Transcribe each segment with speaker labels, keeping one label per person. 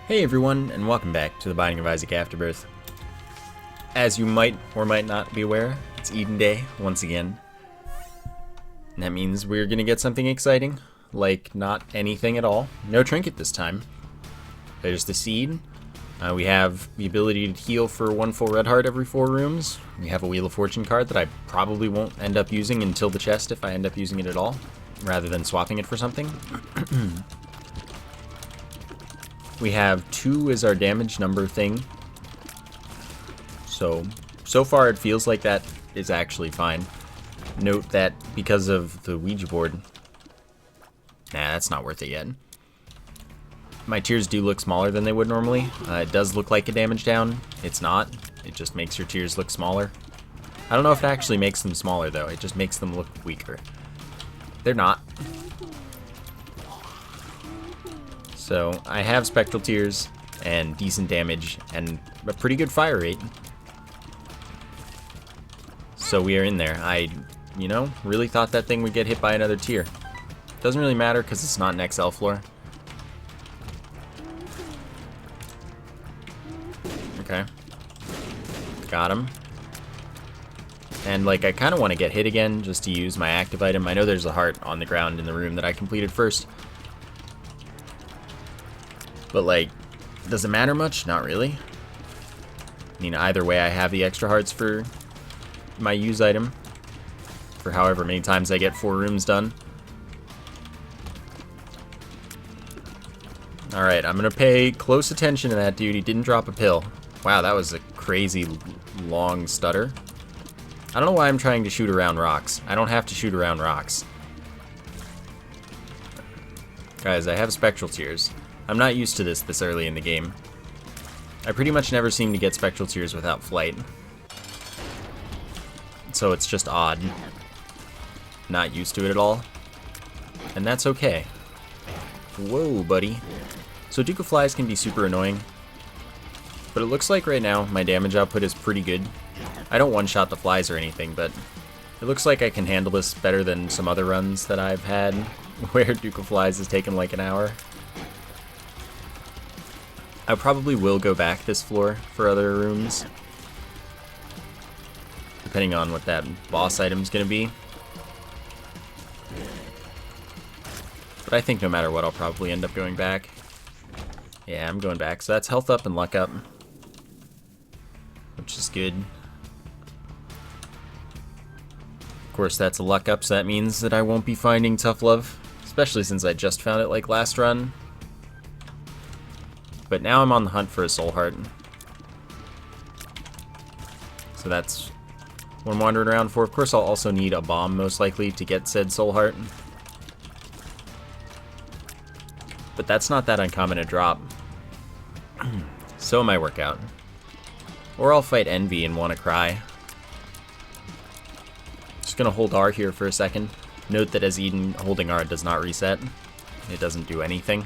Speaker 1: Hey everyone, and welcome back to the Binding of Isaac Afterbirth. As you might or might not be aware, it's Eden Day once again. And that means we're gonna get something exciting, like not anything at all. No trinket this time. There's the seed. We have the ability to heal for 1 full red heart every 4 rooms. We have a Wheel of Fortune card that I probably won't end up using until the chest if I end up using it at all, rather than swapping it for something. We have 2 as our damage number thing. So far it feels like that is actually fine. Note that because of the Ouija board, that's not worth it yet. My tears do look smaller than they would normally. It does look like a damage down. It's not. It just makes your tears look smaller. I don't know if it actually makes them smaller though. It just makes them look weaker. They're not. So I have Spectral Tears and decent damage and a pretty good fire rate. So we are in there. I, really thought that thing would get hit by another tier. Doesn't really matter because it's not an XL floor. Okay. Got him. And I kind of want to get hit again just to use my active item. I know there's a heart on the ground in the room that I completed first. But, does it matter much? Not really. I mean, either way, I have the extra hearts for my use item. For however many times I get 4 rooms done. Alright, I'm going to pay close attention to that dude. He didn't drop a pill. Wow, that was a crazy long stutter. I don't know why I'm trying to shoot around rocks. I don't have to shoot around rocks. Guys, I have Spectral Tears. I'm not used to this early in the game. I pretty much never seem to get Spectral Tears without flight. So it's just odd. Not used to it at all. And that's okay. Whoa, buddy. So Duke of Flies can be super annoying. But it looks like right now my damage output is pretty good. I don't one-shot the flies or anything, but it looks like I can handle this better than some other runs that I've had where Duke of Flies has taken like an hour. I probably will go back this floor for other rooms, depending on what that boss item's gonna be. But I think no matter what, I'll probably end up going back. Yeah, I'm going back. So that's health up and luck up, which is good. Of course, that's a luck up, so that means that I won't be finding Tough Love, especially since I just found it last run. But now I'm on the hunt for a soul heart. So that's what I'm wandering around for. Of course, I'll also need a bomb, most likely, to get said soul heart. But that's not that uncommon a drop. So my workout. Or I'll fight Envy and want to cry. Just gonna hold R here for a second. Note that as Eden, holding R does not reset. It doesn't do anything.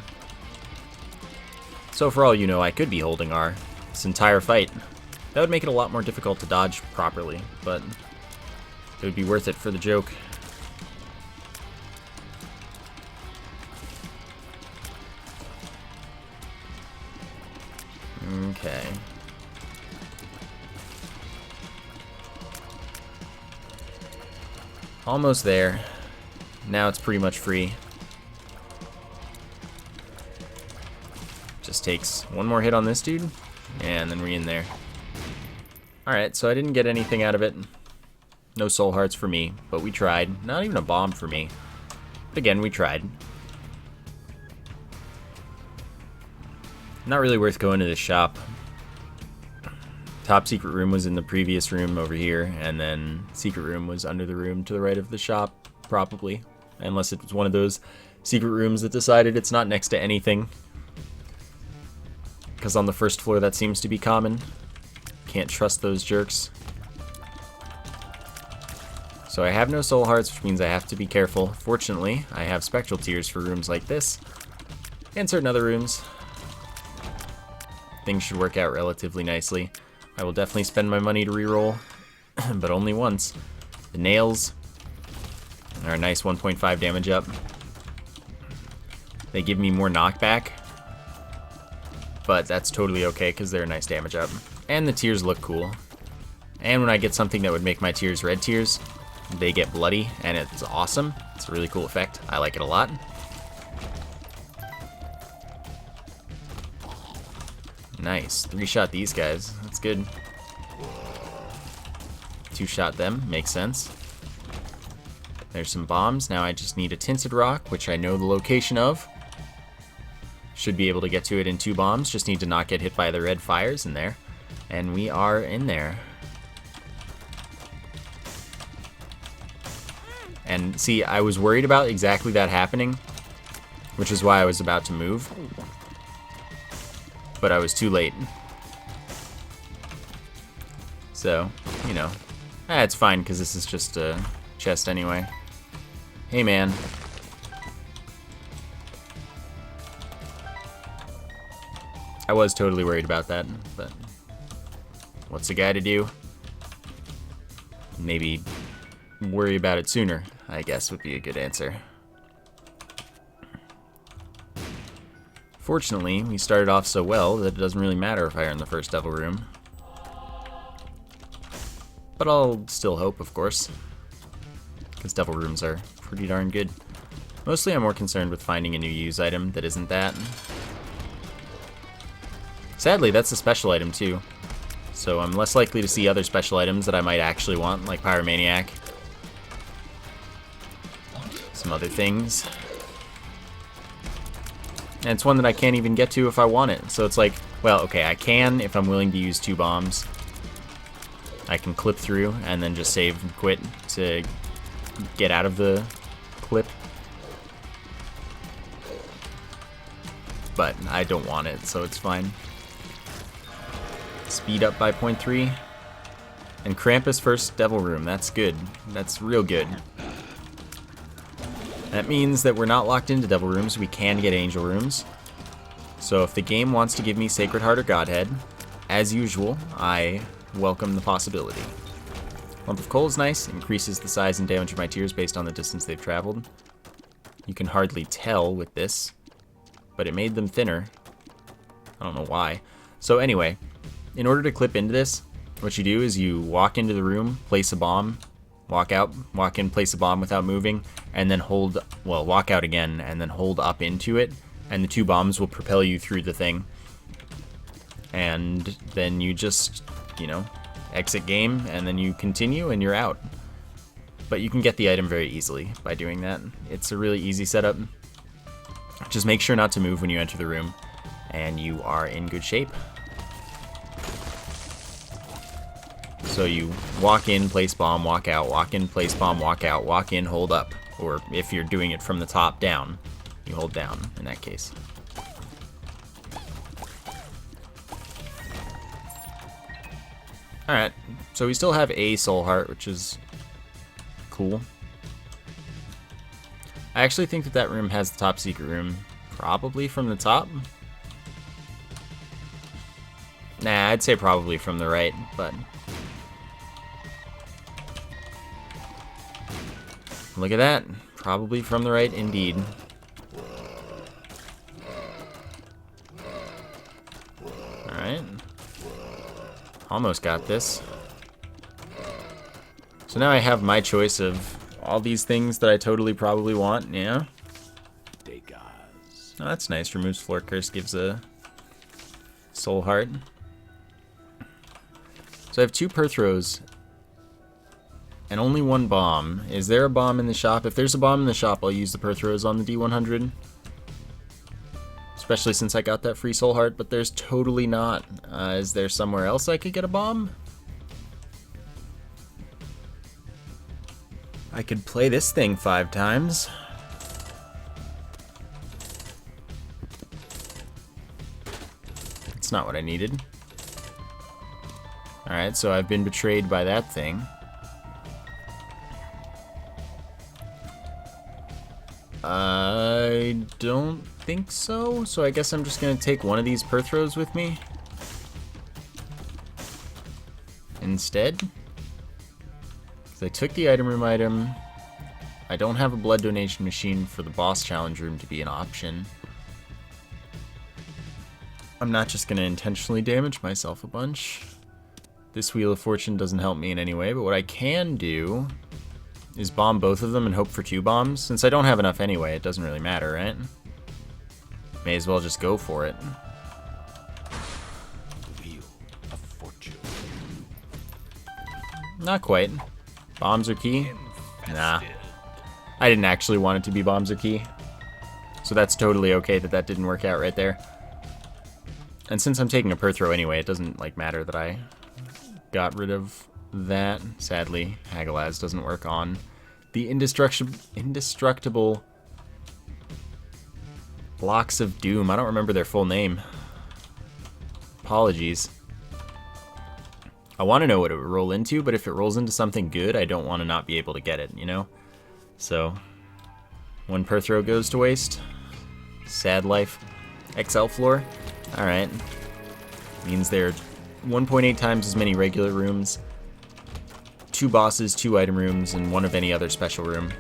Speaker 1: So for all you know, I could be holding R this entire fight. That would make it a lot more difficult to dodge properly, but it would be worth it for the joke. Okay. Almost there. Now it's pretty much free. Just takes one more hit on this dude, and then we're in there. Alright, so I didn't get anything out of it. No soul hearts for me, but we tried. Not even a bomb for me. But again, we tried. Not really worth going to this shop. Top secret room was in the previous room over here, and then secret room was under the room to the right of the shop, probably. Unless it was one of those secret rooms that decided it's not next to anything. Because on the first floor that seems to be common. Can't trust those jerks. So I have no soul hearts, which means I have to be careful. Fortunately, I have Spectral Tears for rooms like this. And certain other rooms. Things should work out relatively nicely. I will definitely spend my money to reroll, but only once. The nails are a nice 1.5 damage up. They give me more knockback. but that's totally okay because they're a nice damage up. And the tears look cool. And when I get something that would make my tears red tears, they get bloody, and it's awesome. It's a really cool effect. I like it a lot. Nice. 3-shot these guys. That's good. 2-shot them. Makes sense. There's some bombs. Now I just need a tinted rock, which I know the location of. Should be able to get to it in 2 bombs. Just need to not get hit by the red fires in there. And we are in there. And see, I was worried about exactly that happening, which is why I was about to move. But I was too late. So, you know, it's fine because this is just a chest anyway. Hey, man. I was totally worried about that, but what's a guy to do? Maybe worry about it sooner, I guess, would be a good answer. Fortunately, we started off so well that it doesn't really matter if I earn the first devil room. But I'll still hope, of course, because devil rooms are pretty darn good. Mostly I'm more concerned with finding a new use item that isn't that. Sadly, that's a special item too, so I'm less likely to see other special items that I might actually want, like Pyromaniac. Some other things. And it's one that I can't even get to if I want it. So it's like, well, okay, I can if I'm willing to use 2 bombs. I can clip through and then just save and quit to get out of the clip. But I don't want it, so it's fine. Speed up by 0.3. And Krampus first devil room, that's good. That's real good. That means that we're not locked into devil rooms, we can get angel rooms. So if the game wants to give me Sacred Heart or Godhead, as usual, I welcome the possibility. Lump of coal is nice, increases the size and damage of my tears based on the distance they've traveled. You can hardly tell with this, but it made them thinner. I don't know why. So anyway, in order to clip into this, what you do is you walk into the room, place a bomb, walk out, walk in, place a bomb without moving, and then hold, well, walk out again, and then hold up into it, and the 2 bombs will propel you through the thing. And then you just, you know, exit game, and then you continue, and you're out. But you can get the item very easily by doing that. It's a really easy setup. Just make sure not to move when you enter the room, and you are in good shape. So you walk in, place bomb, walk out, walk in, place bomb, walk out, walk in, hold up. Or if you're doing it from the top down, you hold down in that case. Alright, so we still have a soul heart, which is cool. I actually think that that room has the top secret room, probably from the top. Nah, I'd say probably from the right, but look at that. Probably from the right indeed. Alright. Almost got this. So now I have my choice of all these things that I totally probably want, yeah? Oh, that's nice. Removes floor curse, gives a soul heart. So I have 2 Perthros and only 1 bomb. Is there a bomb in the shop? If there's a bomb in the shop, I'll use the Perthros on the D100. Especially since I got that free soul heart, but there's totally not. Is there somewhere else I could get a bomb? I could play this thing 5 times. It's not what I needed. Alright, so I've been betrayed by that thing. I don't think so, so I guess I'm just gonna take one of these Perthros with me instead. Because I took the item room item. I don't have a blood donation machine for the boss challenge room to be an option. I'm not just going to intentionally damage myself a bunch. This Wheel of Fortune doesn't help me in any way, but what I can do is bomb both of them and hope for 2 bombs. Since I don't have enough anyway, it doesn't really matter, right? May as well just go for it.
Speaker 2: Wheel of Fortune.
Speaker 1: Not quite. Bombs are key? Nah. I didn't actually want it to be bombs are key. So that's totally okay that that didn't work out right there. And since I'm taking a per throw anyway, it doesn't like matter that I got rid of that. Sadly, Hagalaz doesn't work on the indestructible Blocks of Doom. I don't remember their full name. Apologies. I want to know what it would roll into, but if it rolls into something good, I don't want to not be able to get it, you know? So, 1 per throw goes to waste. Sad life. XL floor. Alright. Means there are 1.8 times as many regular rooms, 2 bosses, 2 item rooms, and 1 of any other special room.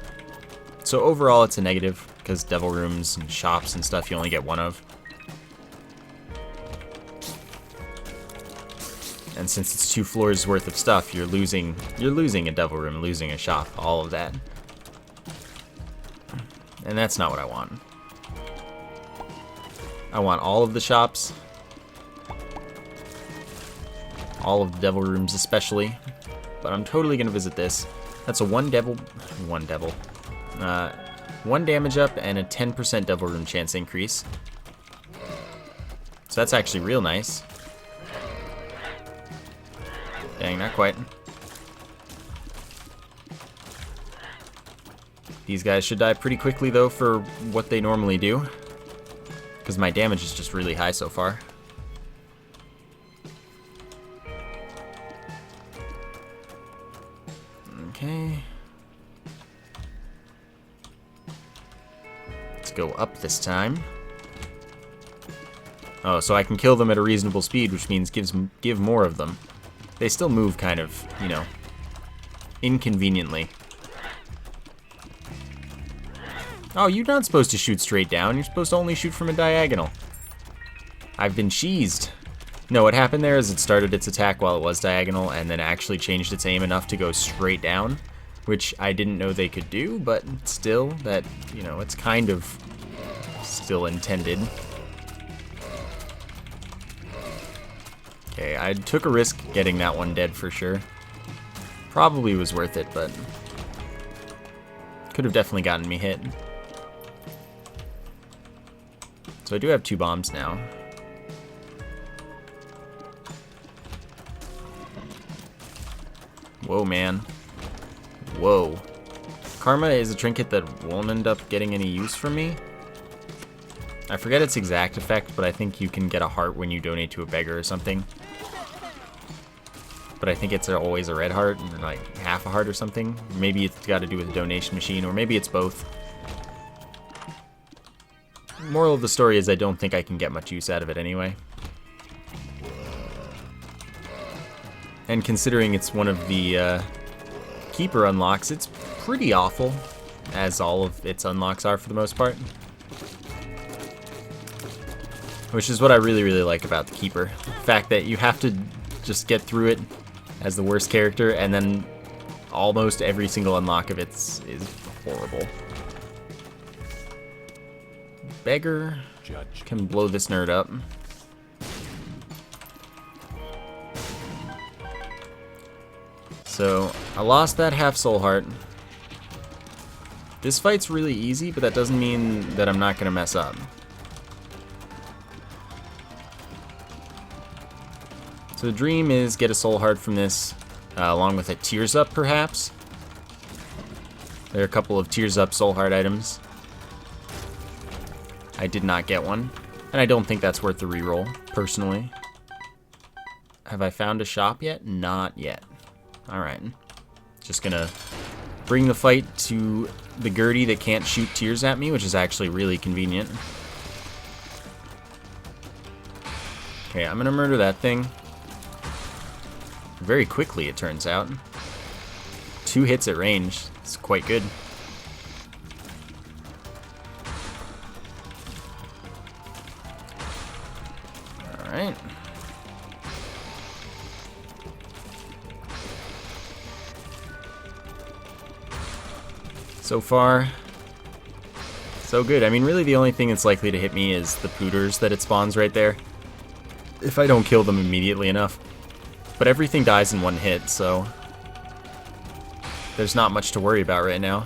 Speaker 1: So overall it's a negative, because devil rooms and shops and stuff you only get 1 of. And since it's 2 floors worth of stuff, you're losing a devil room, losing a shop, all of that. And that's not what I want. I want all of the shops, all of the devil rooms especially, but I'm totally gonna visit this. That's a 1 damage up and a 10% devil room chance increase. So that's actually real nice. Dang, not quite. These guys should die pretty quickly though for what they normally do, because my damage is just really high so far. Okay. Let's go up this time. Oh, so I can kill them at a reasonable speed, which means give more of them. They still move kind of, you know, inconveniently. Oh, you're not supposed to shoot straight down. You're supposed to only shoot from a diagonal. I've been cheesed. No, what happened there is it started its attack while it was diagonal and then actually changed its aim enough to go straight down, which I didn't know they could do, but still, that, you know, it's kind of still intended. Okay, I took a risk getting that one dead for sure. Probably was worth it, but could have definitely gotten me hit. So I do have 2 bombs now. Whoa, man. Whoa. Karma is a trinket that won't end up getting any use from me. I forget its exact effect, but I think you can get a heart when you donate to a beggar or something. But I think it's always a red heart, or like half a heart or something. Maybe it's got to do with the donation machine, or maybe it's both. Moral of the story is I don't think I can get much use out of it anyway. And considering it's one of the keeper unlocks, it's pretty awful, as all of its unlocks are for the most part. Which is what I really, really like about the keeper. The fact that you have to just get through it as the worst character, and then almost every single unlock of it is horrible. Beggar can blow this nerd up. So, I lost that half soul heart. This fight's really easy, but that doesn't mean that I'm not gonna mess up. So the dream is get a soul heart from this, along with a tears up perhaps. There are a couple of tears up soul heart items. I did not get one, and I don't think that's worth the reroll, personally. Have I found a shop yet? Not yet. Alright. Just gonna bring the fight to the Gertie that can't shoot tears at me, which is actually really convenient. Okay, I'm gonna murder that thing. Very quickly, it turns out. 2 hits at range. It's quite good. Alright. So far, so good. I mean, really the only thing that's likely to hit me is the pooters that it spawns right there, if I don't kill them immediately enough. But everything dies in one hit, so there's not much to worry about right now.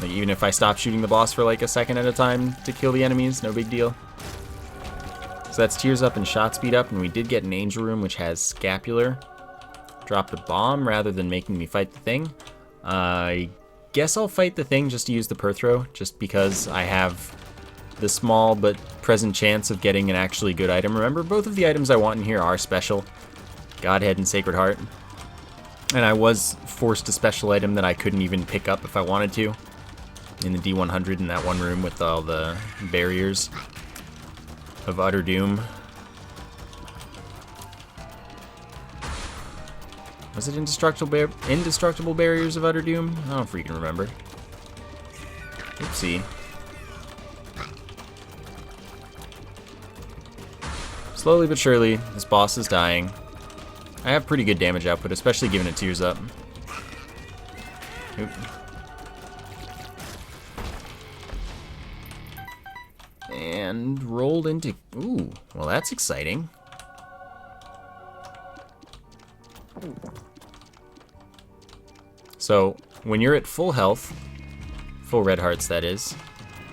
Speaker 1: Like, even if I stop shooting the boss for like a second at a time to kill the enemies, no big deal. So that's tears up and shot speed up, and we did get an angel room which has scapular. Dropped a bomb rather than making me fight the thing. I guess I'll fight the thing just to use the Perthrow, just because I have the small but present chance of getting an actually good item. Remember, both of the items I want in here are special. Godhead and Sacred Heart. And I was forced a special item that I couldn't even pick up if I wanted to. In the D100 in that one room with all the barriers of utter doom. Was it indestructible barriers of utter doom? I don't freaking remember. Oopsie. Slowly but surely, this boss is dying. I have pretty good damage output, especially given it tears up. Oop. And rolled into... Ooh, well that's exciting. So, when you're at full health, full red hearts that is,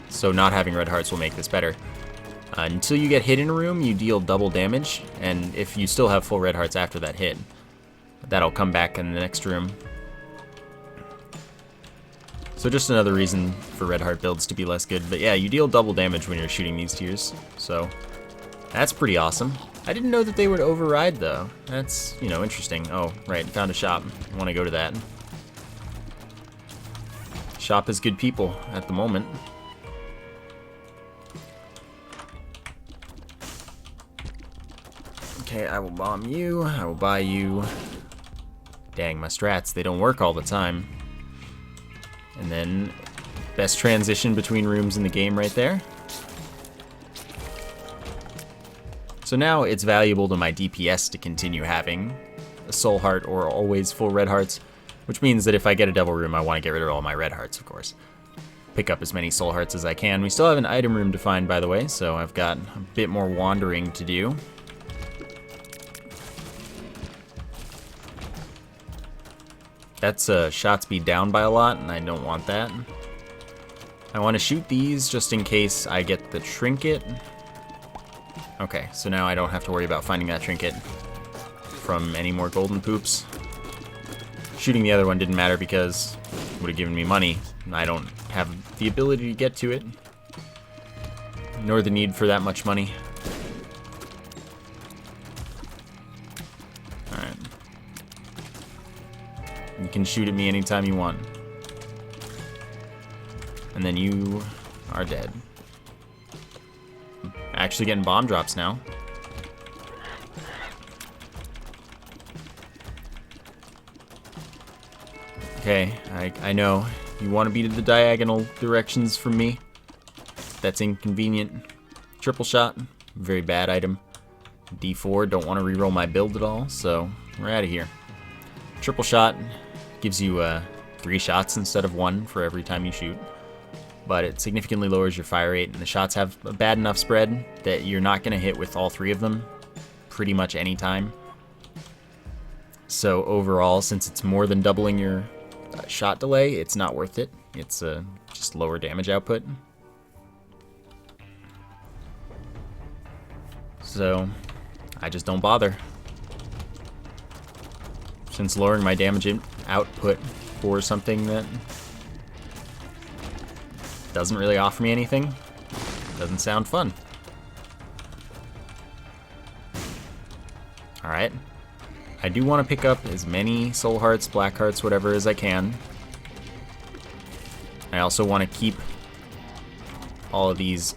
Speaker 1: so not having red hearts will make this better. Until you get hit in a room, you deal double damage, and if you still have full red hearts after that hit, that'll come back in the next room. So just another reason for red heart builds to be less good, but yeah, you deal double damage when you're shooting these tiers, so that's pretty awesome. I didn't know that they would override though. That's, you know, interesting. Oh, right, found a shop. I want to go to that. Shop is good people at the moment. Okay, I will bomb you. I will buy you. Dang, my strats, they don't work all the time. And then, best transition between rooms in the game right there. So now it's valuable to my DPS to continue having a soul heart or always full red hearts, which means that if I get a devil room, I want to get rid of all my red hearts, of course. Pick up as many soul hearts as I can. We still have an item room to find, by the way, so I've got a bit more wandering to do. That's shot speed down by a lot, and I don't want that. I want to shoot these just in case I get the trinket. Okay, so now I don't have to worry about finding that trinket from any more golden poops. Shooting the other one didn't matter because it would have given me money, and I don't have the ability to get to it, nor the need for that much money. Alright. You can shoot at me anytime you want. And then you are dead. Actually getting bomb drops now. Okay, I know. You want to be to the diagonal directions from me. That's inconvenient. Triple shot, very bad item. D4, don't want to reroll my build at all, so we're out of here. Triple shot gives you 3 shots instead of 1 for every time you shoot. But it significantly lowers your fire rate, and the shots have a bad enough spread that you're not going to hit with all 3 of them pretty much any time. So overall, since it's more than doubling your shot delay, it's not worth it. It's just lower damage output. So I just don't bother. Since lowering my damage output for something that doesn't really offer me anything doesn't sound fun. Alright. I do want to pick up as many soul hearts, black hearts, whatever as I can. I also want to keep all of these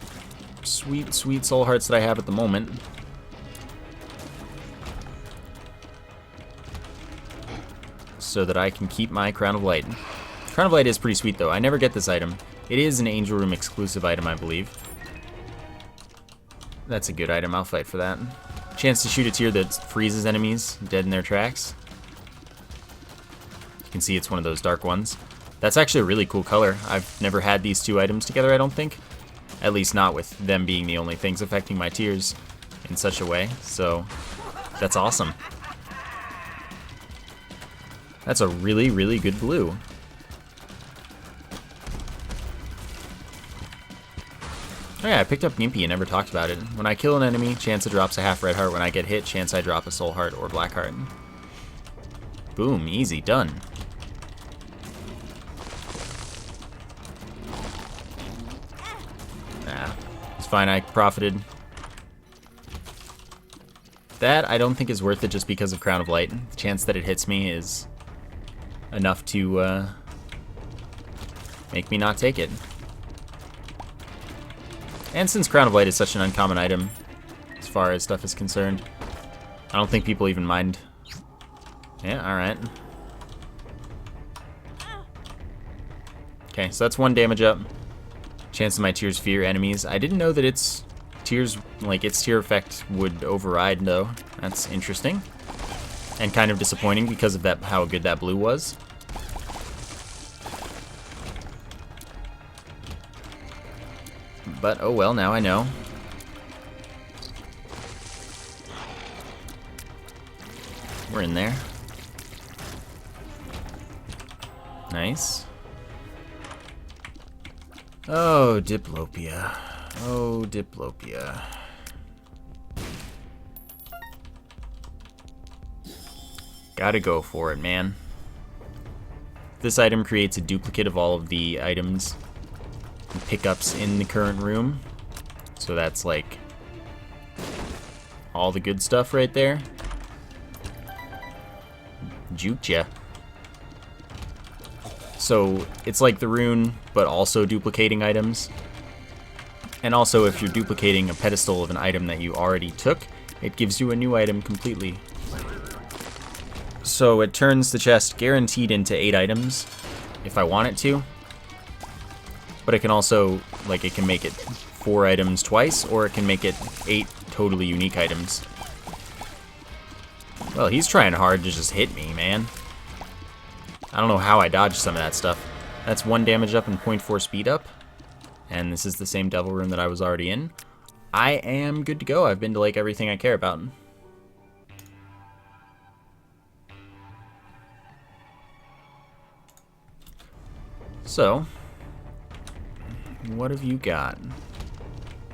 Speaker 1: sweet, sweet soul hearts that I have at the moment. So that I can keep my Crown of Light. Crown of Light is pretty sweet though. I never get this item. It is an Angel Room exclusive item, I believe. That's a good item. I'll fight for that. Chance to shoot a tier that freezes enemies dead in their tracks. You can see it's one of those dark ones. That's actually a really cool color. I've never had these two items together, I don't think. At least not with them being the only things affecting my tiers in such a way. So that's awesome. That's a really, really good blue. Oh yeah, I picked up Gimpy and never talked about it. When I kill an enemy, chance it drops a half red heart. When I get hit, chance I drop a soul heart or black heart. Boom, easy, done. Nah, it's fine, I profited. That I don't think is worth it just because of Crown of Light. The chance that it hits me is enough to make me not take it. And since Crown of Light is such an uncommon item, as far as stuff is concerned, I don't think people even mind. Yeah, alright. Okay, so that's 1 damage up. Chance of my tiers fear enemies. I didn't know that its tiers, like its tier effect would override though. That's interesting. And kind of disappointing because of that, how good that blue was. But oh well, now I know. We're in there. Nice. Oh, Diplopia. Oh, Diplopia. Gotta go for it, man. This item creates a duplicate of all of the items and pickups in the current room. So that's like all the good stuff right there. Juked ya. So it's like the rune, but also duplicating items. And also if you're duplicating a pedestal of an item that you already took, it gives you a new item completely. So it turns the chest guaranteed into 8 items, if I want it to. But it can also, like, it can make it 4 items twice, or it can make it 8 totally unique items. Well, he's trying hard to just hit me, man. I don't know how I dodged some of that stuff. That's 1 damage up and 0.4 speed up. And this is the same devil room that I was already in. I am good to go. I've been to, like, everything I care about. So, what have you got?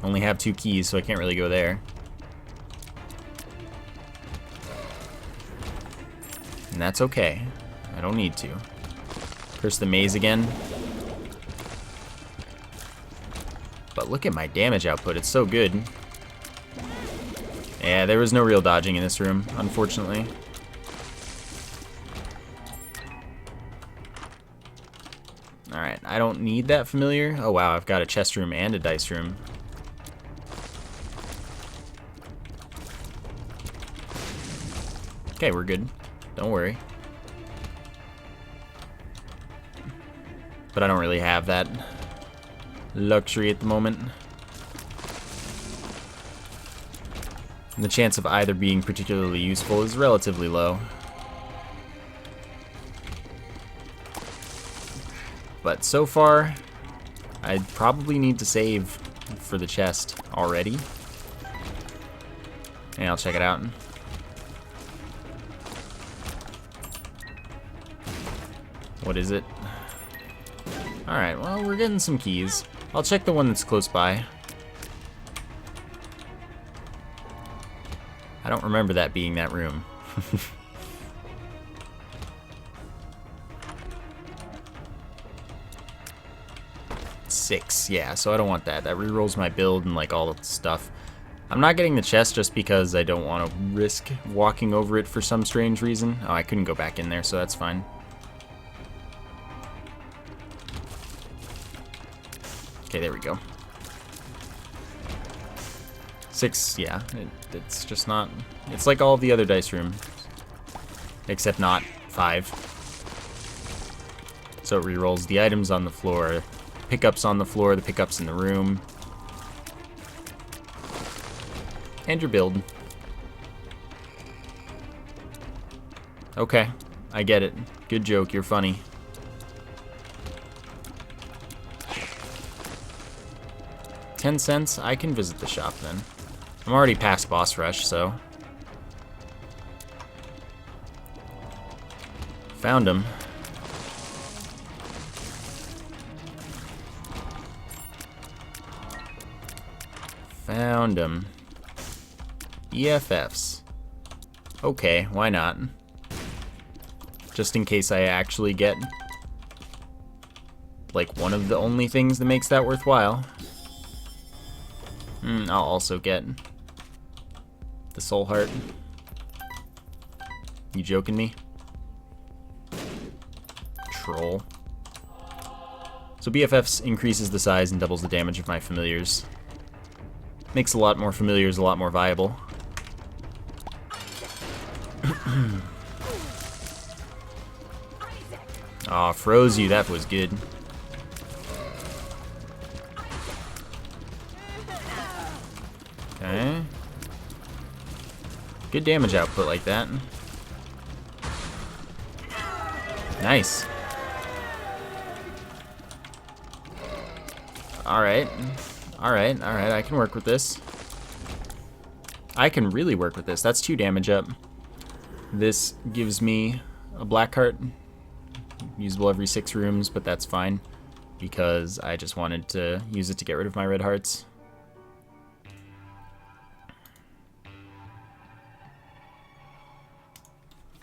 Speaker 1: Only have 2 keys, so I can't really go there. And that's okay. I don't need to. Curse the maze again. But look at my damage output, it's so good. Yeah, there was no real dodging in this room, unfortunately. Alright, I don't need that familiar. Oh wow, I've got a chest room and a dice room. Okay, we're good. Don't worry. But I don't really have that luxury at the moment. And the chance of either being particularly useful is relatively low. But so far, I probably need to save for the chest already. And I'll check it out. What is it? Alright, well, we're getting some keys. I'll check the one that's close by. I don't remember that being that room. 6, yeah, so I don't want that. That rerolls my build and like all the stuff. I'm not getting the chest just because I don't want to risk walking over it for some strange reason. Oh, I couldn't go back in there, so that's fine. Okay, there we go. 6, yeah, it's just not... It's like all of the other dice rooms, except not 5. So it rerolls the items on the floor, pickups on the floor, the pickups in the room. And your build. Okay, I get it. Good joke, you're funny. $0.10, I can visit the shop then. I'm already past boss rush, so. Found him. Found him. EFFs. Okay, why not? Just in case I actually get like one of the only things that makes that worthwhile. I'll also get the soul heart. You joking me? Troll. So BFFs increases the size and doubles the damage of my familiars. Makes a lot more familiars a lot more viable. Aw, froze you. That was good. Okay. Good damage output like that. Nice. Alright. Alright, alright, I can work with this. I can really work with this. That's 2 damage up. This gives me a black heart. Usable every 6 rooms, but that's fine. Because I just wanted to use it to get rid of my red hearts.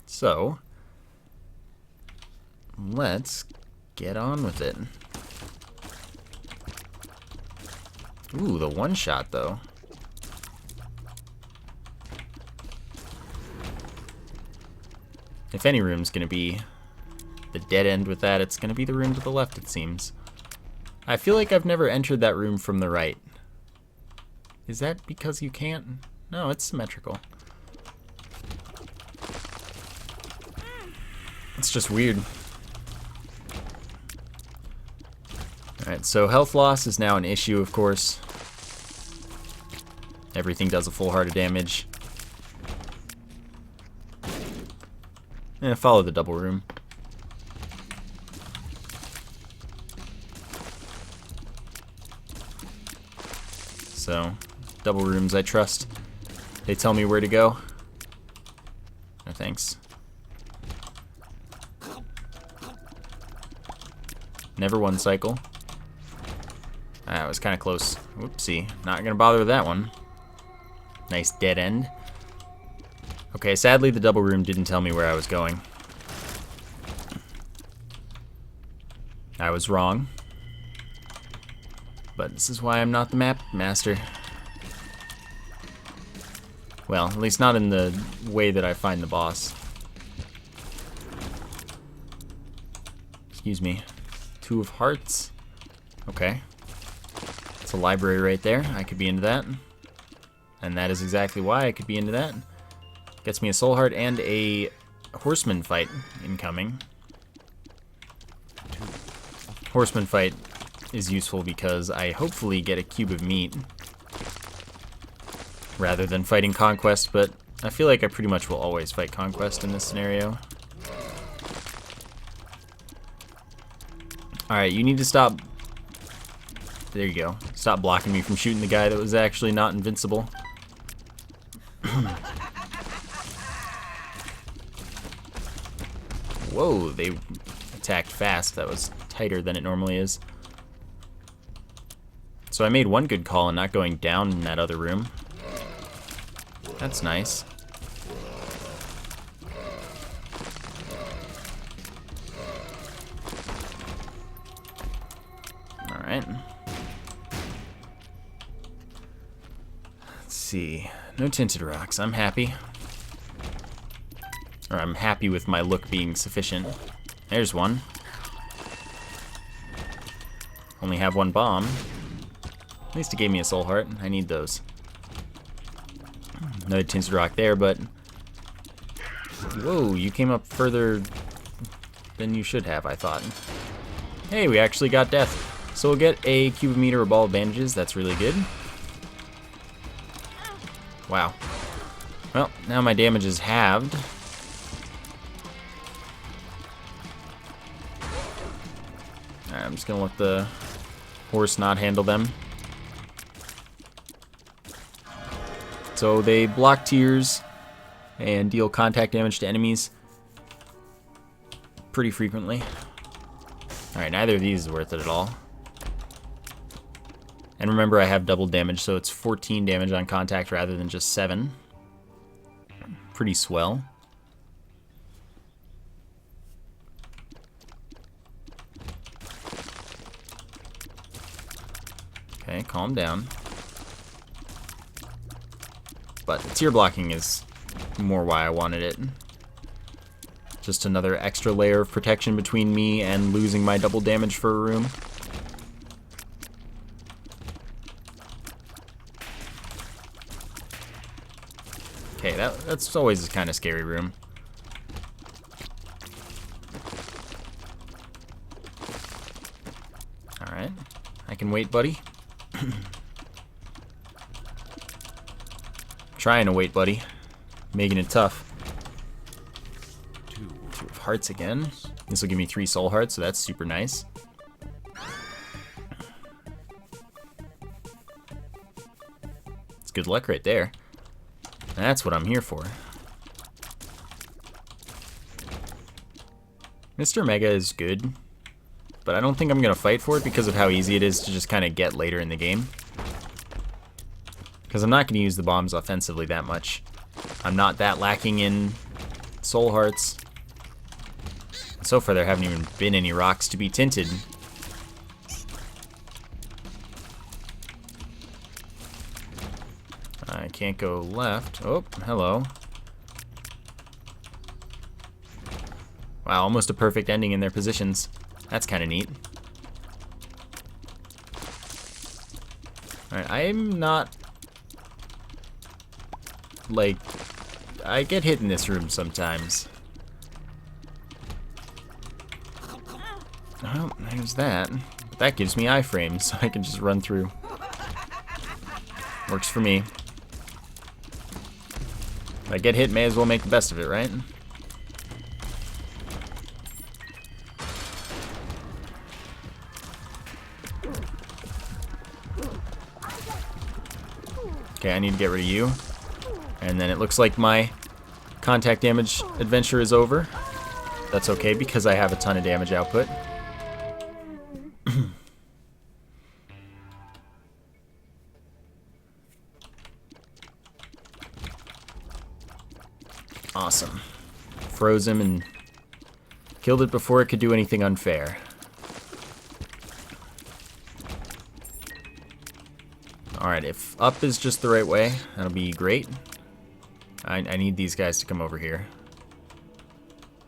Speaker 1: So, let's get on with it. Ooh, the one shot though. If any room's gonna be the dead end with that, it's gonna be the room to the left, it seems. I feel like I've never entered that room from the right. Is that because you can't? No, it's symmetrical. It's just weird. Alright, so health loss is now an issue, of course. Everything does a full heart of damage. Follow the double room. So, double rooms I trust. They tell me where to go. No thanks. Never one cycle. Ah, it was kind of close. Whoopsie. Not gonna bother with that one. Nice dead end. Okay, sadly the double room didn't tell me where I was going. I was wrong. But this is why I'm not the map master. Well, at least not in the way that I find the boss. Excuse me. 2 of hearts. Okay. It's a library right there. I could be into that. And that is exactly why I could be into that. Gets me a soul heart and a horseman fight incoming. Horseman fight is useful because I hopefully get a cube of meat rather than fighting Conquest, but I feel like I pretty much will always fight Conquest in this scenario. Alright, you need to stop. There you go. Stop blocking me from shooting the guy that was actually not invincible. Whoa, they attacked fast. That was tighter than it normally is. So I made one good call in not going down in that other room. That's nice. Alright. Let's see. No tinted rocks. I'm happy. Or I'm happy with my look being sufficient. There's one. Only have 1 bomb. At least it gave me a soul heart. I need those. Another tinted rock there, but... Whoa, you came up further than you should have, I thought. Hey, we actually got death. So we'll get a cube of meat or a ball of bandages. That's really good. Wow. Well, now my damage is halved. Alright, I'm just gonna let the horse not handle them. So they block tiers and deal contact damage to enemies pretty frequently. Alright, neither of these is worth it at all. And remember, I have double damage, so it's 14 damage on contact rather than just 7. Pretty swell. Okay, calm down. But the tier blocking is more why I wanted it. Just another extra layer of protection between me and losing my double damage for a room. Okay, that's always a kind of scary room. Alright. I can wait, buddy. Trying to wait, buddy. Making it tough. Two of hearts again. This will give me 3 soul hearts, so that's super nice. It's good luck right there. That's what I'm here for. Mr. Mega is good, but I don't think I'm going to fight for it because of how easy it is to just kind of get later in the game. Because I'm not going to use the bombs offensively that much. I'm not that lacking in soul hearts. So far there haven't even been any rocks to be tinted. I can't go left. Oh, hello. Wow, almost a perfect ending in their positions. That's kind of neat. Alright, I'm not... Like, I get hit in this room sometimes. Oh, there's that. But that gives me iframes, so I can just run through. Works for me. If I get hit, may as well make the best of it, right? Okay, I need to get rid of you. And then it looks like my contact damage adventure is over. That's okay because I have a ton of damage output. Awesome. Froze him and killed it before it could do anything unfair. Alright, if up is just the right way, that'll be great. I need these guys to come over here.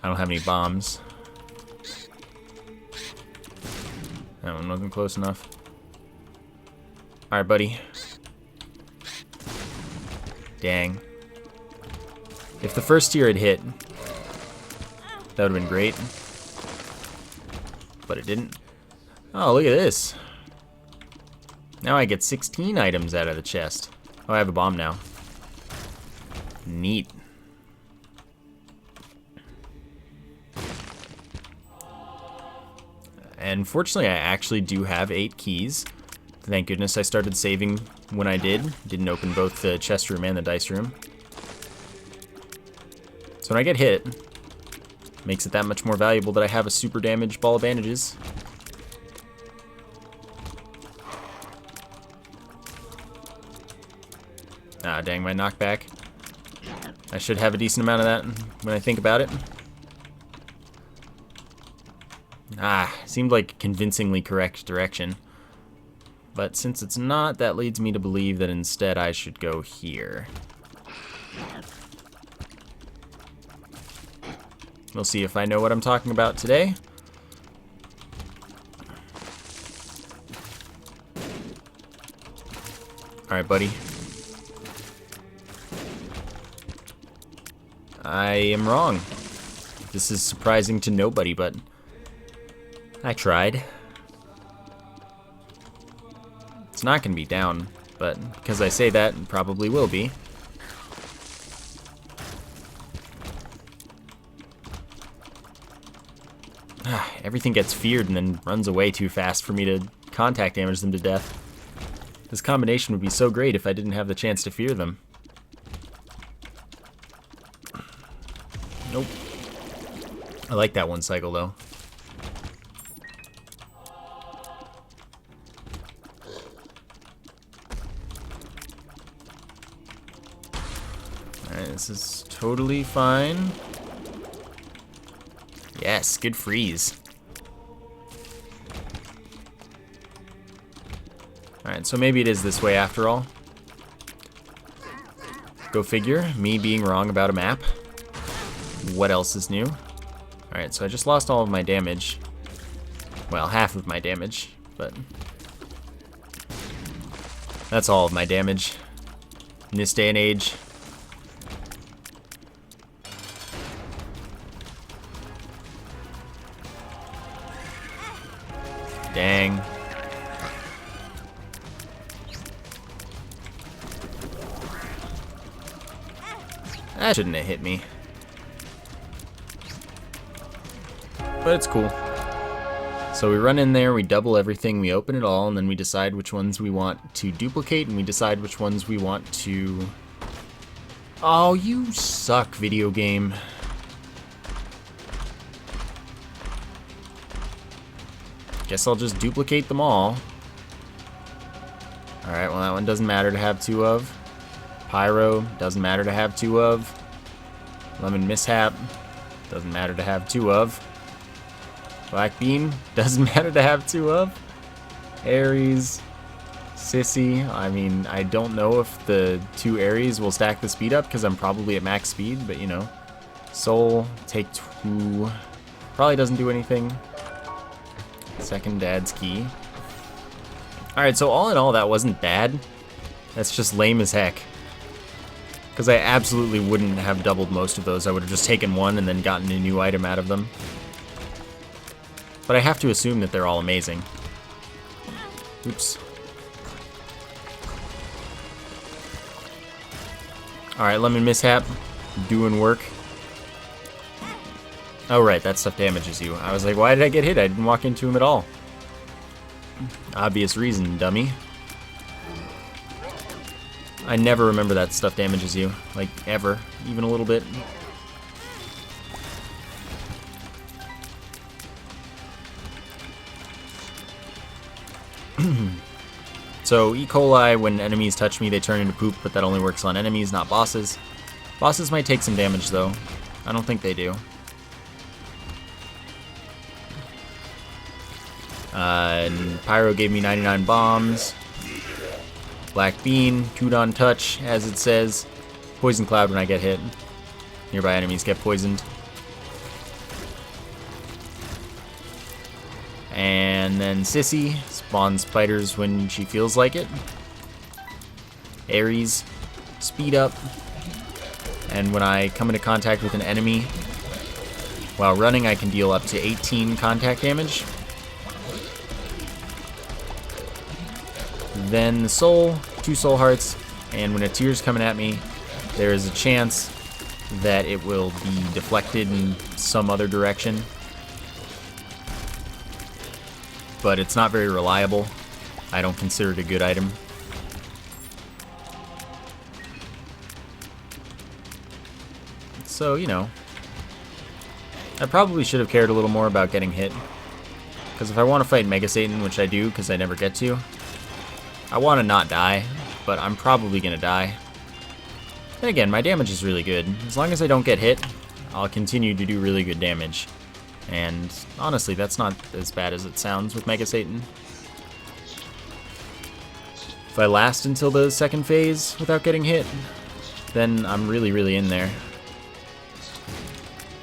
Speaker 1: I don't have any bombs. That one wasn't close enough. Alright, buddy. Dang. If the first tier had hit, that would have been great. But it didn't. Oh, look at this. Now I get 16 items out of the chest. Oh, I have a bomb now. Neat. And fortunately, I actually do have 8 keys. Thank goodness I started saving when I did. Didn't open both the chest room and the dice room. So when I get hit, makes it that much more valuable that I have a super damage ball of bandages. Ah, dang, my knockback. I should have a decent amount of that when I think about it. Ah, seemed like a convincingly correct direction. But since it's not, that leads me to believe that instead I should go here. We'll see if I know what I'm talking about today. Alright, buddy. I am wrong. This is surprising to nobody, but I tried. It's not going to be down, but because I say that, it probably will be. Everything gets feared and then runs away too fast for me to contact damage them to death. This combination would be so great if I didn't have the chance to fear them. Nope. I like that one cycle, though. Alright, this is totally fine. Yes, good freeze. Alright, so maybe it is this way after all. Go figure, me being wrong about a map. What else is new? Alright, so I just lost all of my damage. Well, half of my damage, but that's all of my damage in this day and age. Dang. That shouldn't have hit me. But it's cool. So we run in there, we double everything, we open it all, and then we decide which ones we want to duplicate, and we decide which ones we want to... Oh, you suck, video game. Guess I'll just duplicate them all. Alright, well that one doesn't matter to have two of. Pyro, doesn't matter to have two of. Lemon Mishap, doesn't matter to have two of. Black Bean, doesn't matter to have two of. Aries, Sissy, I mean, I don't know if the two Aries will stack the speed up because I'm probably at max speed, but you know. Soul, take two, probably doesn't do anything. Second Dad's Key. Alright, so all in all, that wasn't bad. That's just lame as heck. Because I absolutely wouldn't have doubled most of those. I would have just taken one and then gotten a new item out of them. But I have to assume that they're all amazing. Oops. Alright, Lemon Mishap. Doing work. Oh right, that stuff damages you. I was like, why did I get hit? I didn't walk into him at all. Obvious reason, dummy. I never remember that stuff damages you. Like, ever. Even a little bit. So, E. coli, when enemies touch me, they turn into poop, but that only works on enemies, not bosses. Bosses might take some damage, though. I don't think they do. And Pyro gave me 99 bombs. Black Bean, Kudon Touch, as it says. Poison Cloud when I get hit. Nearby enemies get poisoned. And then Sissy spawns spiders when she feels like it. Aries, speed up. And when I come into contact with an enemy while running, I can deal up to 18 contact damage. Then the soul, 2 soul hearts, and when a tear's coming at me, there is a chance that it will be deflected in some other direction. But it's not very reliable. I don't consider it a good item. So, you know, I probably should have cared a little more about getting hit. Because if I want to fight Mega Satan, which I do because I never get to, I want to not die, but I'm probably going to die. Then again, my damage is really good. As long as I don't get hit, I'll continue to do really good damage. And honestly, that's not as bad as it sounds with Mega Satan. If I last until the second phase without getting hit, then I'm really, really in there.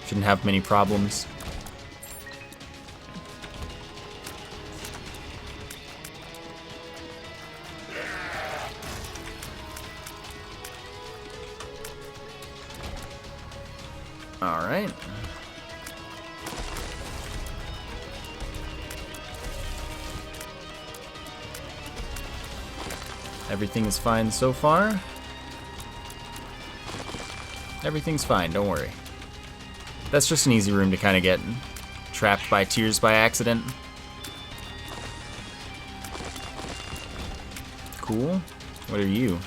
Speaker 1: Shouldn't have many problems. Alright. Everything is fine so far. Everything's fine, don't worry. That's just an easy room to kind of get trapped by tears by accident. Cool. What are you?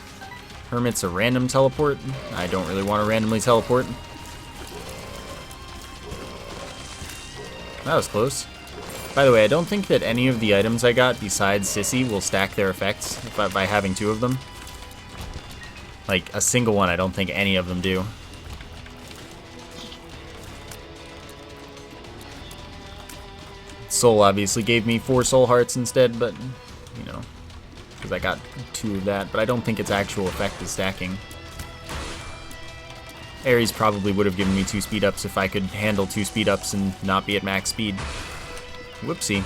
Speaker 1: Hermit's a random teleport? I don't really want to randomly teleport. That was close. By the way, I don't think that any of the items I got besides Sissy will stack their effects by having 2 of them. Like, a single one, I don't think any of them do. Soul obviously gave me 4 soul hearts instead, but, you know, because I got 2 of that, but I don't think its actual effect is stacking. Ares probably would have given me 2 speed ups if I could handle 2 speed ups and not be at max speed. Whoopsie.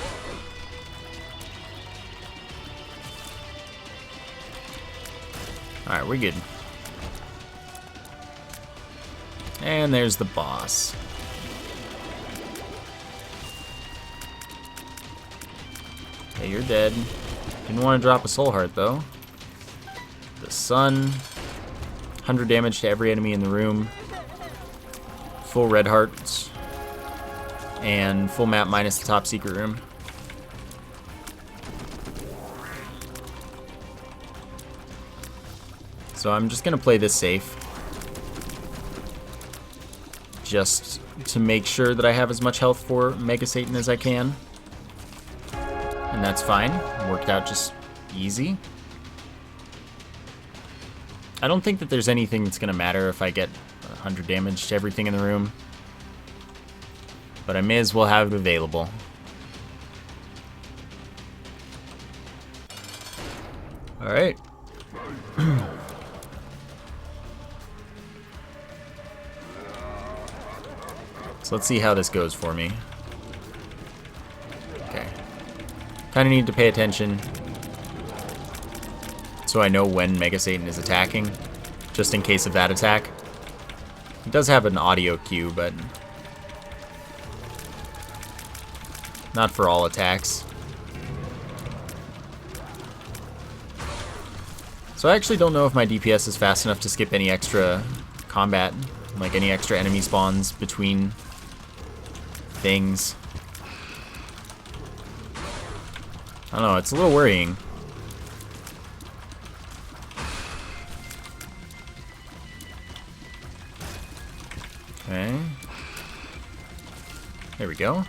Speaker 1: Alright, we're good. And there's the boss. Okay, you're dead. Didn't want to drop a soul heart though. The sun. 100 damage to every enemy in the room. Full red hearts. And full map minus the top secret room. So I'm just gonna play this safe. Just to make sure that I have as much health for Mega Satan as I can. And that's fine. Worked out just easy. I don't think that there's anything that's gonna matter if I get 100 damage to everything in the room. But I may as well have it available. Alright. So let's see how this goes for me. Okay. Kind of need to pay attention so I know when Mega Satan is attacking, just in case of that attack. He does have an audio cue, but not for all attacks. So I actually don't know if my DPS is fast enough to skip any extra combat, like any extra enemy spawns between things. I don't know, it's a little worrying. Okay. There we go.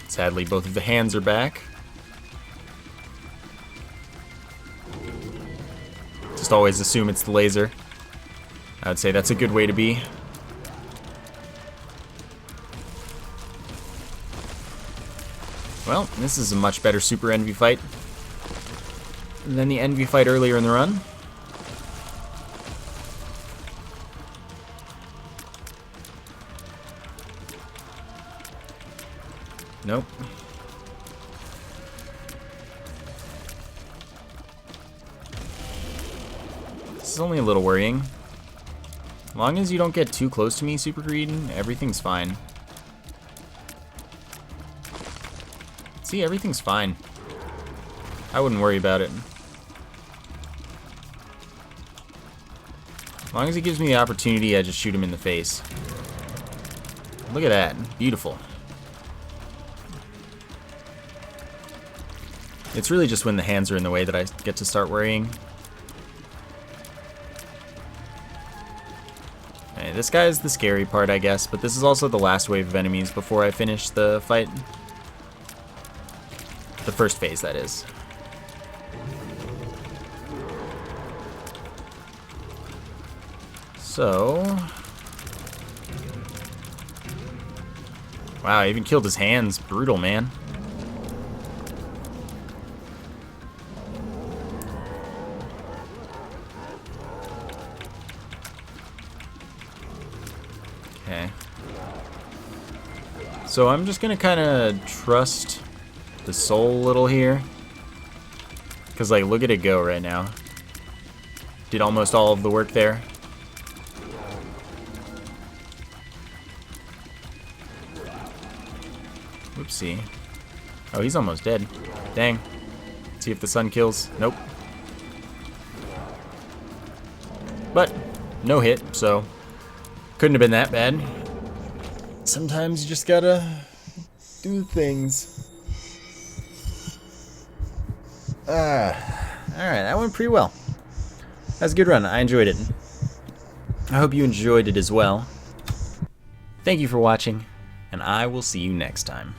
Speaker 1: Sadly, both of the hands are back. Just always assume it's the laser. I would say that's a good way to be. Well, this is a much better Super Envy fight than the Envy fight earlier in the run. Nope. This is only a little worrying. As long as you don't get too close to me, Super Greed, everything's fine. See, everything's fine. I wouldn't worry about it. As long as he gives me the opportunity, I just shoot him in the face. Look at that. Beautiful. It's really just when the hands are in the way that I get to start worrying. Okay, this guy is the scary part, I guess, but this is also the last wave of enemies before I finish the fight. The first phase, that is. So... wow, I even killed his hands. Brutal, man. Okay. So I'm just gonna kind of trust the soul a little here. Because, like, look at it go right now. Did almost all of the work there. Whoopsie. Oh, he's almost dead. Dang. See if the sun kills. Nope. But no hit, so couldn't have been that bad. Sometimes you just gotta do things. Alright, that went pretty well. That was a good run. I enjoyed it. I hope you enjoyed it as well. Thank you for watching, and I will see you next time.